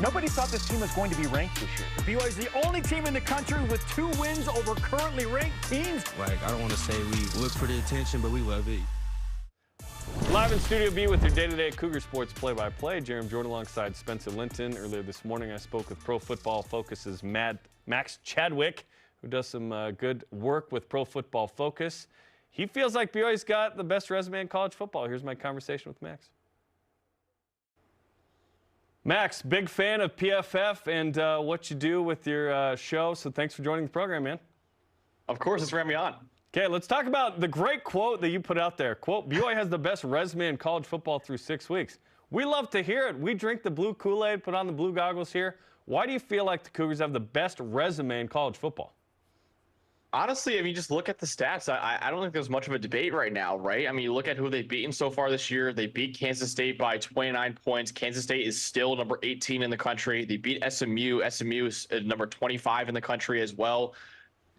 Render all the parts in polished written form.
Nobody thought this team was going to be ranked this year. BYU is the only team in the country with 2 wins over currently ranked teams. Like, I don't want to say we look for the attention, but we love it. Live in Studio B with your day-to-day Cougar Sports play-by-play. Jeremy Jordan alongside Spencer Linton. Earlier this morning, I spoke with Pro Football Focus's Max Chadwick, who does some good work with Pro Football Focus. He feels like BYU's got the best resume in college football. Here's my conversation with Max. Max, big fan of PFF and what you do with your show, so thanks for joining the program, man. Of course, it's for having me on. Okay, let's talk about the great quote that you put out there. Quote, BYU has the best resume in college football through 6 weeks. We love to hear it. We drink the blue Kool-Aid, put on the blue goggles here. Why do you feel like the Cougars have the best resume in college football? Honestly, if you just look at the stats, I don't think there's much of a debate right now, right? I mean, you look at who they've beaten so far this year. They beat Kansas State by 29 points. Kansas State is still number 18 in the country. They beat SMU. SMU is number 25 in the country as well.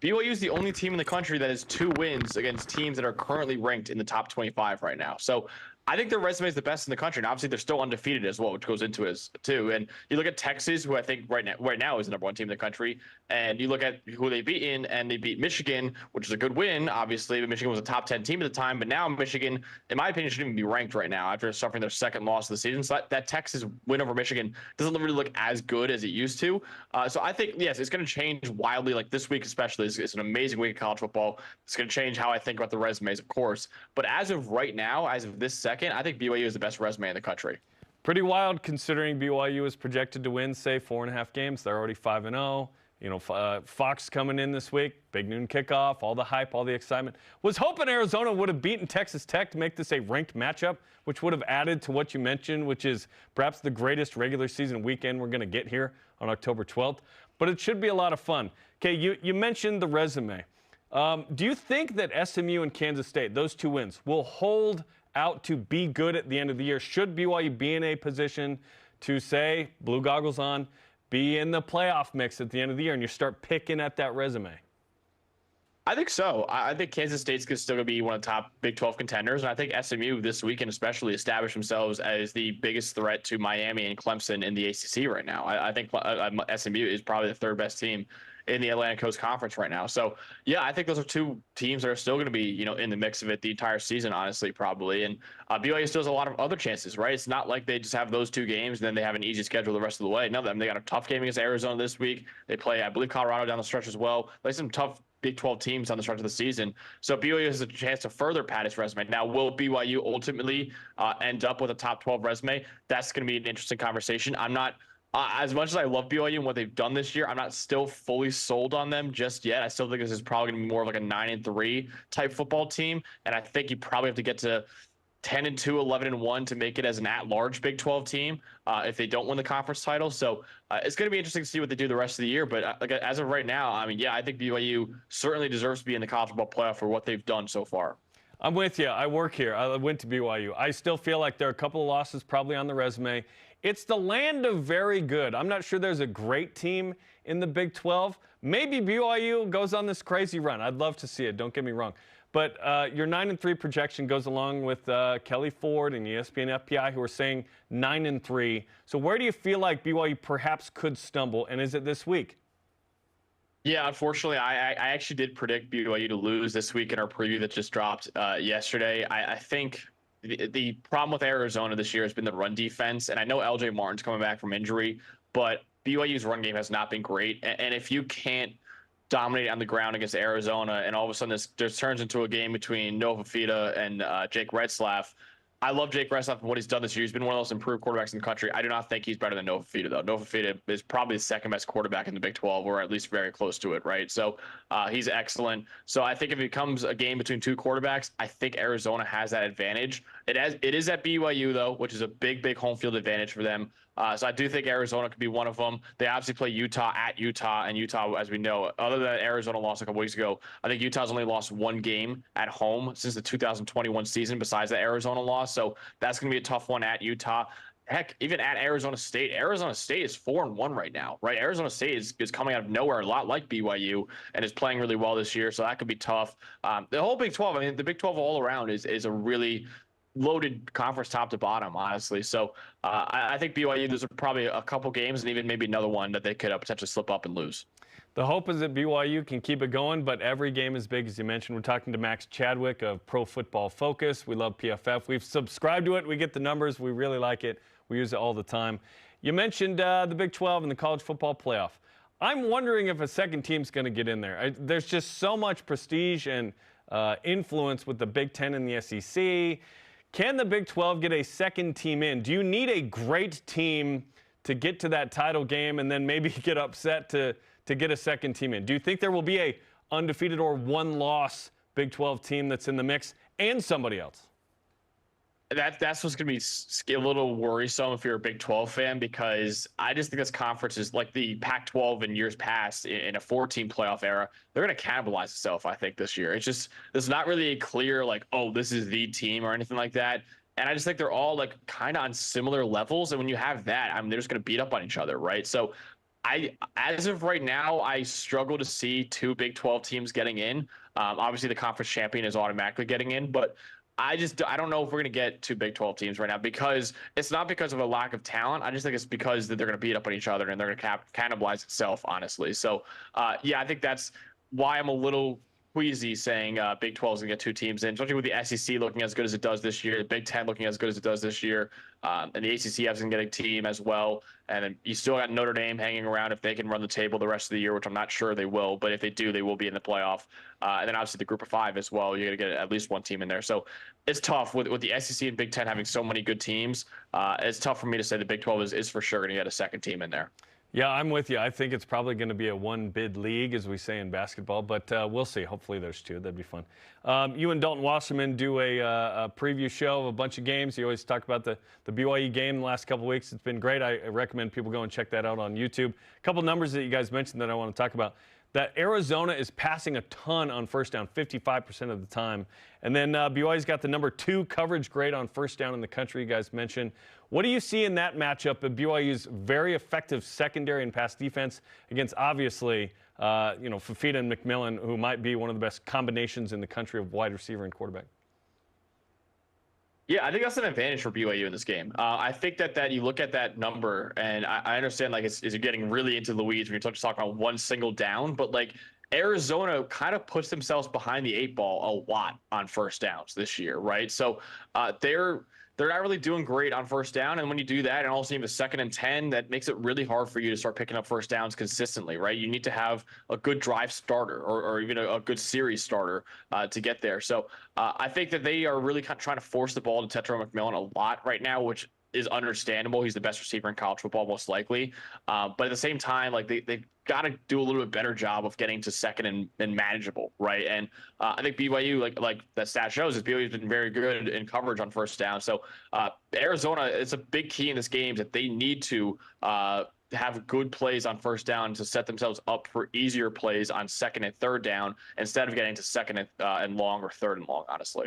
BYU is the only team in the country that has 2 wins against teams that are currently ranked in the top 25 right now. So I think their resume is the best in the country, and obviously they're still undefeated as well, which goes into it too. And you look at Texas, who I think right now is the #1 team in the country, and you look at who they beat and they beat Michigan, which is a good win, obviously. But Michigan was a top 10 team at the time, but now Michigan, in my opinion, shouldn't even be ranked right now after suffering their 2nd loss of the season. So that Texas win over Michigan doesn't really look as good as it used to. So I think, yes, it's going to change wildly. Like this week especially, it's an amazing week of college football. It's going to change how I think about the resumes, of course. But as of right now, as of this second, I think BYU is the best resume in the country. Pretty wild considering BYU is projected to win, say, 4.5 games. They're already 5-0. You know, Fox coming in this week, big noon kickoff, all the hype, all the excitement. Was hoping Arizona would have beaten Texas Tech to make this a ranked matchup, which would have added to what you mentioned, which is perhaps the greatest regular season weekend we're going to get here on October 12th. But it should be a lot of fun. Okay, you mentioned the resume. Do you think that SMU and Kansas State, those 2 wins, will hold out to be good at the end of the year? Should BYU be in a position to say, blue goggles on, be in the playoff mix at the end of the year, and you start picking at that resume? I think so. I think Kansas State's still going to be one of the top Big 12 contenders, and I think SMU this weekend especially established themselves as the biggest threat to Miami and Clemson in the ACC right now. I think SMU is probably the 3rd best team in the Atlantic Coast Conference right now. So, yeah, I think those are 2 teams that are still going to be, you know, in the mix of it the entire season, honestly, probably. And BYU still has a lot of other chances, right? It's not like they just have those 2 games and then they have an easy schedule the rest of the way. No, they got a tough game against Arizona this week. They play, I believe, Colorado down the stretch as well. They have some tough Big 12 teams on the stretch of the season. So BYU has a chance to further pad its resume. Now, will BYU ultimately end up with a top 12 resume? That's going to be an interesting conversation. I'm not... as much as I love BYU and what they've done this year, I'm not still fully sold on them just yet. I still think this is probably going to be more of like a 9-3 type football team. And I think you probably have to get to 10-2, 11-1 to make it as an at-large Big 12 team if they don't win the conference title. So it's going to be interesting to see what they do the rest of the year. But like, as of right now, I mean, yeah, I think BYU certainly deserves to be in the college football playoff for what they've done so far. I'm with you. I work here. I went to BYU. I still feel like there are a couple of losses probably on the resume. It's the land of very good. I'm not sure there's a great team in the Big 12. Maybe BYU goes on this crazy run. I'd love to see it. Don't get me wrong. But your 9-3 projection goes along with Kelly Ford and ESPN FPI, who are saying 9-3. So where do you feel like BYU perhaps could stumble, and is it this week? Yeah, unfortunately, I actually did predict BYU to lose this week in our preview that just dropped yesterday. I think the problem with Arizona this year has been the run defense, and I know LJ Martin's coming back from injury, but BYU's run game has not been great. And if you can't dominate on the ground against Arizona, and all of a sudden this turns into a game between Nova Fida and Jake Retzlaff, I love Jake Retzlaff and what he's done this year. He's been one of those improved quarterbacks in the country. I do not think he's better than Nova Fida, though. Nova Fida is probably the 2nd best quarterback in the Big 12, or at least very close to it, right? So he's excellent. So I think if it becomes a game between 2 quarterbacks, I think Arizona has that advantage. It is at BYU, though, which is a big home field advantage for them. So I do think Arizona could be one of them. They obviously play Utah at Utah, and Utah, as we know, other than Arizona lost a couple weeks ago, I think Utah's only lost 1 game at home since the 2021 season besides the Arizona loss. So that's going to be a tough one at Utah. Heck, even at Arizona State is 4-1 right now, right? Arizona State is coming out of nowhere, a lot like BYU, and is playing really well this year, so that could be tough. The whole Big 12, I mean, the Big 12 all around is a really loaded conference top to bottom, honestly. So I think BYU, there's probably a couple games and even maybe another one that they could potentially slip up and lose. The hope is that BYU can keep it going, but every game is big, as you mentioned. We're talking to Max Chadwick of Pro Football Focus. We love PFF. We've subscribed to it. We get the numbers. We really like it. We use it all the time. You mentioned the Big 12 and the college football playoff. I'm wondering if a second team's going to get in there. There's just so much prestige and influence with the Big 10 and the SEC. Can the Big 12 get a second team in? Do you need a great team to get to that title game and then maybe get upset to get a second team in? Do you think there will be a undefeated or one-loss Big 12 team that's in the mix and somebody else? That's what's going to be a little worrisome if you're a Big 12 fan, because I just think this conference is like the Pac-12 in years past in a 14 playoff era. They're going to cannibalize itself, I think, this year. It's just, there's not really a clear, like, oh, this is the team or anything like that. And I just think they're all like kind of on similar levels. And when you have that, I mean, they're just going to beat up on each other, right? So as of right now, I struggle to see two Big 12 teams getting in. Obviously, the conference champion is automatically getting in, but I don't know if we're going to get two Big 12 teams right now, because it's not because of a lack of talent. I just think it's because that they're going to beat up on each other and they're going to cannibalize itself, honestly. So, yeah, I think that's why I'm a little queasy saying Big 12 is going to get two teams in, especially with the SEC looking as good as it does this year, the Big 10 looking as good as it does this year, and the ACC has to get a team as well. And then you still got Notre Dame hanging around if they can run the table the rest of the year, which I'm not sure they will. But if they do, they will be in the playoff. And then obviously the group of five as well. You're going to get at least one team in there. So it's tough with the SEC and Big 10 having so many good teams. It's tough for me to say the Big 12 is for sure going to get a second team in there. Yeah, I'm with you. I think it's probably going to be a one-bid league, as we say in basketball, but we'll see. Hopefully there's two. That'd be fun. You and Dalton Wasserman do a preview show of a bunch of games. You always talk about the BYU game the last couple of weeks. It's been great. I recommend people go and check that out on YouTube. A couple numbers that you guys mentioned that I want to talk about. That Arizona is passing a ton on first down, 55% of the time. And then BYU's got the number 2 coverage grade on first down in the country, you guys mentioned. What do you see in that matchup of BYU's very effective secondary and pass defense against, obviously, Fafita and McMillan, who might be one of the best combinations in the country of wide receiver and quarterback? Yeah, I think that's an advantage for BYU in this game. I think that you look at that number, and I understand like it's getting really into the weeds when you're just talking about one single down, but like Arizona kind of puts themselves behind the 8 ball a lot on first downs this year, right? So they're not really doing great on first down, and when you do that, and also you have a 2nd and 10, that makes it really hard for you to start picking up first downs consistently, right? You need to have a good drive starter or even a good series starter to get there. So I think that they are really kind of trying to force the ball to Tetro McMillan a lot right now, which is understandable. He's the best receiver in college football, most likely. But at the same time, like they've got to do a little bit better job of getting to second and manageable, right? And I think BYU, like that stat shows, is BYU's been very good in coverage on first down. So Arizona, it's a big key in this game that they need to have good plays on first down to set themselves up for easier plays on 2nd and 3rd down instead of getting to 2nd and long or 3rd and long, honestly.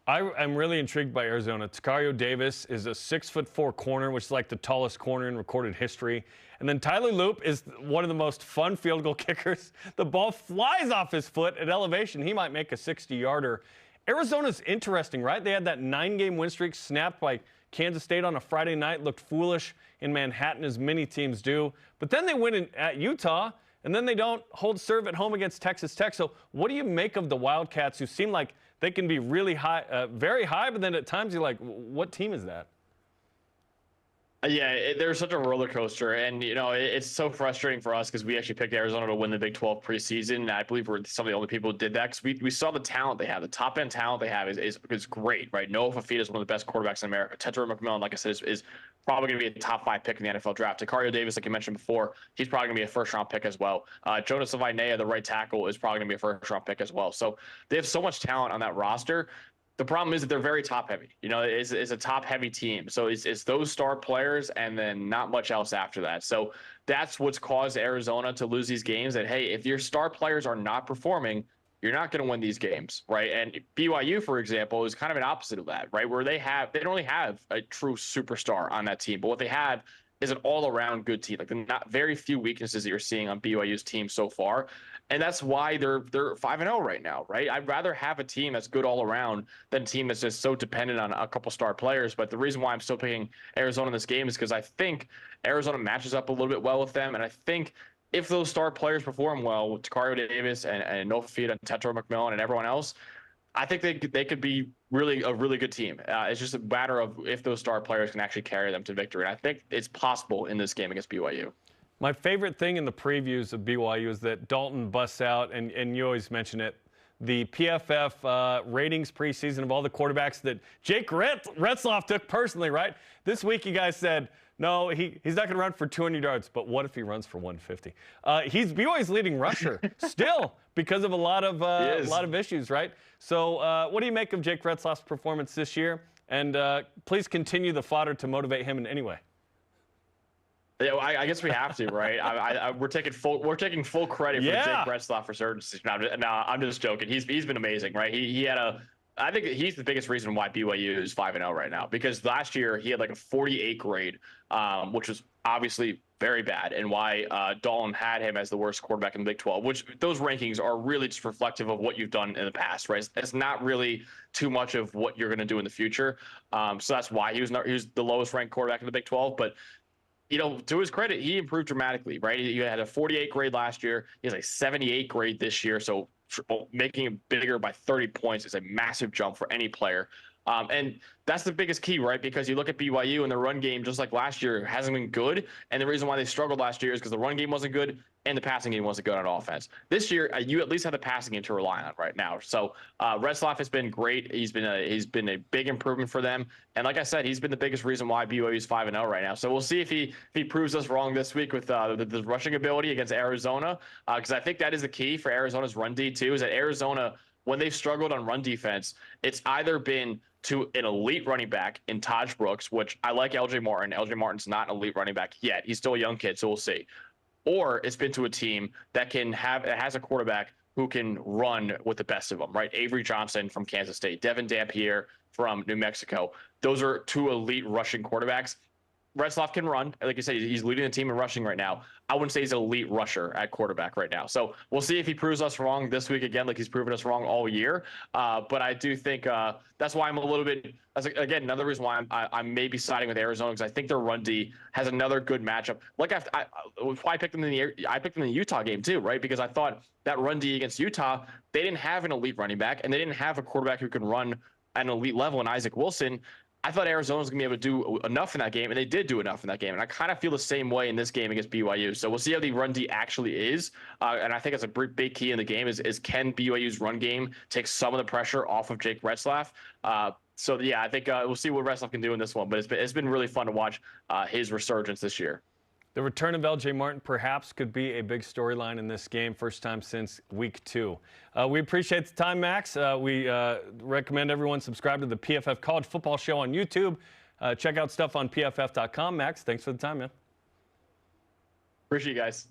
I'm really intrigued by Arizona. Tacario Davis is a 6'4" corner, which is like the tallest corner in recorded history. And then Tyler Loop is one of the most fun field goal kickers. The ball flies off his foot at elevation. He might make a 60-yarder. Arizona's interesting, right? They had that 9-game win streak snapped by Kansas State on a Friday night. Looked foolish in Manhattan, as many teams do. But then they win at Utah, and then they don't hold serve at home against Texas Tech. So what do you make of the Wildcats, who seem like they can be really high, very high, but then at times you're like, what team is that? Yeah, they're such a roller coaster, and it's so frustrating for us because we actually picked Arizona to win the Big 12 preseason. And I believe we're some of the only people who did that because we saw the talent they have, the top end talent they have is great, right? Noah Fafita is one of the best quarterbacks in America. Tetro McMillan, like I said, is probably going to be a top 5 pick in the NFL draft. Tacario Davis, like you mentioned before, he's probably going to be a first-round pick as well. Jonas Avainea, the right tackle, is probably going to be a first-round pick as well. So they have so much talent on that roster. The problem is that they're very top-heavy. It's a top-heavy team. So it's those star players and then not much else after that. So that's what's caused Arizona to lose these games, that, hey, if your star players are not performing, you're not going to win these games, right? And BYU, for example, is kind of an opposite of that, right? Where they don't really have a true superstar on that team. But what they have is an all-around good team. Like, not very few weaknesses that you're seeing on BYU's team so far. And that's why they're 5-0 right now, right? I'd rather have a team that's good all around than a team that's just so dependent on a couple star players. But the reason why I'm still picking Arizona in this game is because I think Arizona matches up a little bit well with them. And I think if those star players perform well with Takario Davis and Noah Fifita and Tetro McMillan and everyone else, I think they could be a really good team. It's just a matter of if those star players can actually carry them to victory. And I think it's possible in this game against BYU. My favorite thing in the previews of BYU is that Dalton busts out, and you always mention it, the PFF ratings preseason of all the quarterbacks that Jake Retzlaff took personally, right? This week you guys said, no, he's not going to run for 200 yards, but what if he runs for 150? He's BYU's leading rusher still because of a lot of issues, right? So what do you make of Jake Retzlaff's performance this year? And please continue the fodder to motivate him in any way. Yeah, I guess we have to, right? We're taking full credit for the Jake Retzlaff resurgence. No, I'm just joking. He's been amazing, right? I think he's the biggest reason why BYU is 5-0 right now, because last year he had like a 48 grade, which was obviously very bad, and why Dalton had him as the worst quarterback in the Big 12, which those rankings are really just reflective of what you've done in the past, right? It's not really too much of what you're going to do in the future. So that's why he was the lowest ranked quarterback in the Big 12, but to his credit, he improved dramatically, right? He had a 48 grade last year. He has a 78 grade this year. So making him bigger by 30 points is a massive jump for any player. And that's the biggest key, right? Because you look at BYU and the run game, just like last year, hasn't been good. And the reason why they struggled last year is because the run game wasn't good and the passing game wasn't good on offense. This year, you at least have the passing game to rely on right now. So Retzlaff has been great. He's been a big improvement for them. And like I said, he's been the biggest reason why BYU is 5-0 right now. So we'll see if he proves us wrong this week with the rushing ability against Arizona, because I think that is the key for Arizona's run D too, is that Arizona, when they've struggled on run defense, it's either been to an elite running back in Taj Brooks, which I like LJ Martin. LJ Martin's not an elite running back yet. He's still a young kid, so we'll see. Or it's been to a team that has a quarterback who can run with the best of them, right? Avery Johnson from Kansas State, Devin Dampier from New Mexico. Those are two elite rushing quarterbacks. Retzlaff can run. Like you said, he's leading the team in rushing right now. I wouldn't say he's an elite rusher at quarterback right now. So we'll see if he proves us wrong this week again, like he's proven us wrong all year. But I do think that's why I'm a little bit, again, another reason why I'm maybe siding with Arizona, because I think their run D has another good matchup. Like I picked them in the Utah game too, right? Because I thought that run D against Utah, they didn't have an elite running back, and they didn't have a quarterback who can run at an elite level in Isaac Wilson. I thought Arizona was going to be able to do enough in that game, and they did do enough in that game. And I kind of feel the same way in this game against BYU. So we'll see how the run D actually is. And I think that's a big key in the game is can BYU's run game take some of the pressure off of Jake Retzlaff. So, yeah, I think we'll see what Retzlaff can do in this one. But it's been really fun to watch his resurgence this year. The return of LJ Martin perhaps could be a big storyline in this game, first time since week 2. We appreciate the time, Max. We recommend everyone subscribe to the PFF College Football Show on YouTube. Check out stuff on PFF.com. Max, thanks for the time, man. Appreciate you guys.